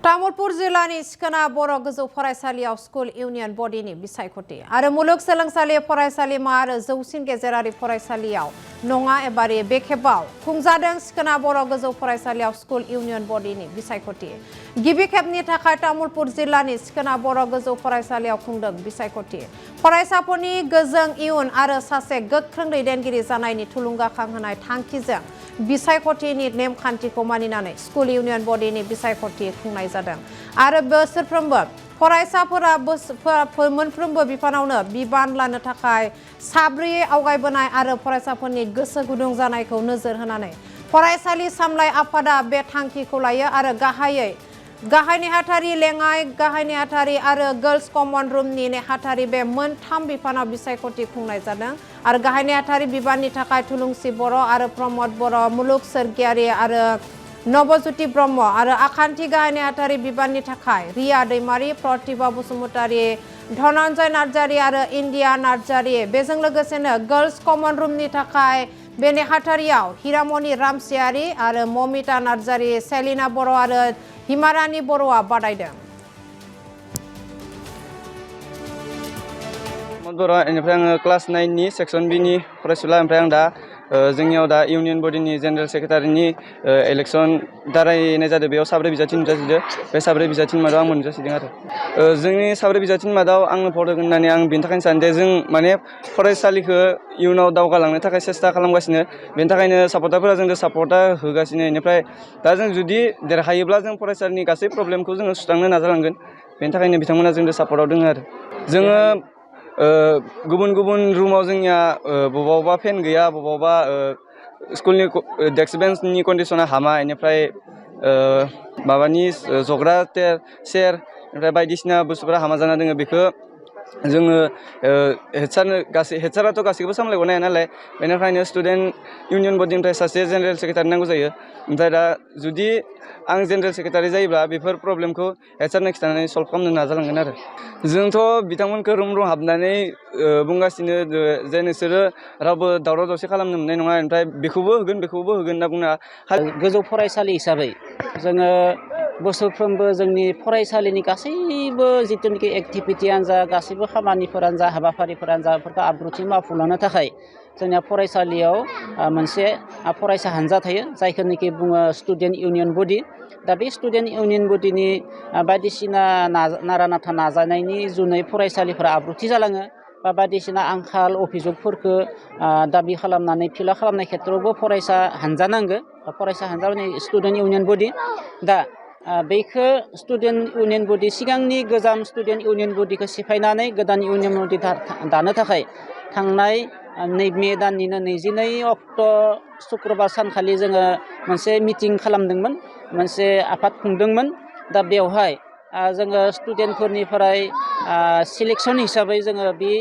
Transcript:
तामुलपुर जिल्लानि सिखोना बर' गोजौ फरायसालियाव स्कुल इउनियन बडिनि बिसायख'थि आरो मुलुगसोलोंसालि फरायसालिमा आरो जौसिन गेजेरारि फरायसालियाव नङा एबारि बे खेबाव खुंजादों सिखोना बर' गोजौ फरायसालियाव स्कुल इउनियन बडिनि बिसायख'थि। गिबि खेबनि थाखाय तामुलपुर जिल्लानि सिखोना बर' गोजौ फरायसालियाव खुंदों बिसायख'थि। फरायसाफोरनि गोजों इयुन आरो सासे गोख्रों दैदेनगिरि जानायनि थुलुंगाखांहोनाय थांखिजों बिसायख'थिनि नेमखान्थिखौ मानिनानै स्कुल इउनियन बडिनि बिसायख'थि खुंनाय जादों आरो बोसोरफ्रोमबो फरायसाफोरा मोनफ्रोमबो बिफानावनो बिबान लानो थाखाय साब्रैयै आवगायबोनाय आरो फरायसाफोरनि गोसो गुदुं जानायखौ नोजोर होनानै फरायसालि सामलाय आफादा बे थांखिखौ लायो आरो गाहाय नेहाथारि लेङाइ गाहाय नेहाथारि आरो गर्ल्स कमन रुमनि नेहाथारि बे मोनथाम बिफानाव बिसायख'थि खुंनाय जादों आरो गाहाय नेहाथारि बिबाननि थाखाय थुलुंसि बर' आरो प्रमद बर' मुलुग सोरगियारि आरो नबज्योति ब्रह्म आरो आखान्थि गाहाय नेहाथारि बिबाननि थाखाय रिया दैमारि प्रतिभा बसुमतारी धनन्जय नार्जारी आरो इन्दिया नार्जारी बेजों लोगोसेनो गर्ल्स कमन रुमनि थाखाय बे नेहाथारियाव हिरामणि रामसियारि आरो ममिता नार्जारी सेलिना बर' आरो हिमारानि बर'आ बादायदों। बेनिफ्राय आङो क्लास 9 नि सेक्सन बि नि फरायसुला ओमफ्राय आं दा जोंनियाव दा इउनियन बडिनि जेनेरेल सेक्रेटारिनि इलेक्सन दारायनाय जादों। बेयाव साब्रै बिजाथि नुजाथिदों। बे साब्रै बिजाथिनि मादाव आं नुजाथिदों आरो जोंनि साब्रै बिजाथिनि मादाव आंनो भट होगोन होननानै आं बेनि थाखायनो सानो दे जों माने फरायसालिखौ इयुनाव दावगालांनो थाखाय सेस्था खालामगासिनो। बेनि थाखायनो सापर्टारफोरा जोंनो सापर्टा होगासिनो। बेनिफ्राय दा जों जुदि देरहायोब्ला जों फरायसालिनि गासै प्रब्लेमखौ जोङो सुस्रांनो नाजालांगोन। बेनि थाखायनो बिथांमोना जोंनो सापर्टआव दङ आरो जोङो गुबुन गुबुन रुमाव जोंनिया बबावबा फेन गैया, बबावबा स्कुलनि डेस्क बेन्चनि कन्डिसना हामा, बेनिफ्राय माबानि जग्रा चेयार ओमफ्राय बायदिसिना बुस्थुफोरा हामा जाना दङ। बेखौ जोङो हेडसाराथ' गासैखौबो सामलायगनो हाया नालाय, बेनिखायनो स्टुडेन्ट इउनियन बडिनिफ्राय सासे जेनेरेल सेक्रेटारि नांगौ जायो। ओमफ्राय दा जुदि आं जेनेरेल सेक्रेटारि जायोब्ला बेफोर प्रब्लेमखौ हेडसारनो खिन्थानानै सल्भ खालामनो नाजालांगोन आरो जोंथ' बिथांमोनखौ रुम हाबनानै बुंगासिनो जे नोंसोरो रावबो दावराव दावसि खालामनो मोननाय नङा, ओमफ्राय बेखौबो होगोन होनना बुंना गोजौ फरायसालि हिसाबै जोङो बोसोरफ्रोमबो जोंनि फरायसालिनि गासैबो जिथुनिखि एक्टिभिटियानो जा, गासैबो खामानिफोरानो जा, हाबाफारिफोरानो जा, बेफोरखौ आब्रुथि मावफुंलांनो थाखाय जोंनिया फरायसालियाव मोनसे फरायसा हान्जा थायो, जायखौनोखि बुङो स्टुडेन्ट इउनियन बडि। दा बे स्टुडेन्ट इउनियन बडिनि बायदिसिना नारा नाथा नाजानायनि जुनै फरायसालिफोरा आब्रुथि जालाङो बा बायदिसिना आंखाल अभिजगफोरखौ दाबि खालामनानै फिला खालामनाय खेत्रआवबो फरायसा हान्जा नांगौ। फरायसा हान्जा माने स्टुडेन्ट इउनियन बडि। दा बेखौ स्टुडेन्ट इउनियन बडि सिगांनि गोजाम स्टुडेन्ट इउनियन बडिखौ सिफायनानै गोदान इउनियन बडि दानो थाखाय थांनाय मे दाननिनो 22 अक्ट' सुक्रबार सानखालि जोङो मोनसे मिटिं खालामदोंमोन, मोनसे आफाद खुंदोंमोन। दा बेवहाय जोङो स्टुडेन्टफोरनिफ्राय सिलेक्सन हिसाबै जोङो बे